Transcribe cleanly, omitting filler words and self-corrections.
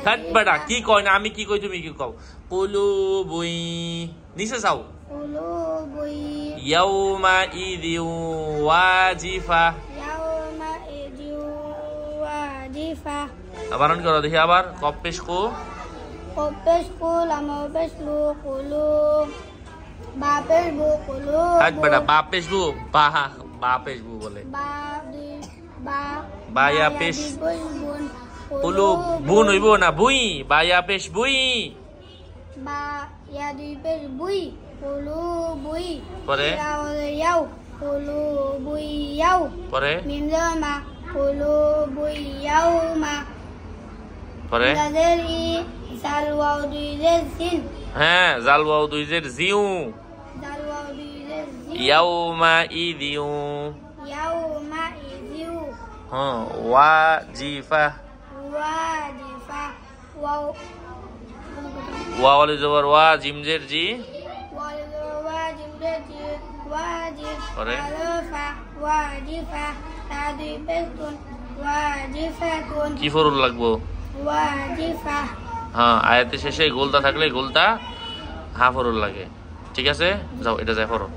that বেটা কি কয় না আমি কি কই তুমি কি কও কুলুবুই নিচে যাও কুলুবুই ইয়াউমা ইযিউ ওয়াজিফা ইয়াউমা ইযিউ ওয়াজিফা বানান করো দেখি আবার কফ পেশ কো লাম পেশ লু কুলু বা পেশ বু কুলু থাট বেটা বা পেশ বু বা পেশ বু বলে বা ইয়া পেশ কুলু বুন হইব না বুই বা ইয়া পেশ বুই বা ইয়া দুই পেশ বুই কুলু বুই পরে ইয়াও কুলু বুই ইয়াও পরে মিম জামা কুলু বুই ইয়াউমা পরে দাদের ই জাল ওয়াও দুই জের সিন হ্যাঁ জাল ওয়াও দুই জের জিউ জাল ওয়াও দুই জের জিন ইয়াউমা ইযিউ ইয়াউমা ইযিউ হ্যাঁ ওয়াজিফা ওয়াজিফা ওয়াও ওয়াওয়ালি জবর ওয়া জিম জের জি ওয়াজিব জের জি ওয়াজিব পরে আলফা ওয়াজিফা তা দুই পেশ গুণ ওয়াজিফাতুন কি ফরুল লাগবো ওয়াজিফা হ্যাঁ আয়াতের শেষে গোলতা থাকলে গোলতা হা ফরুল লাগে ঠিক আছে যাও এটা যায় ফরো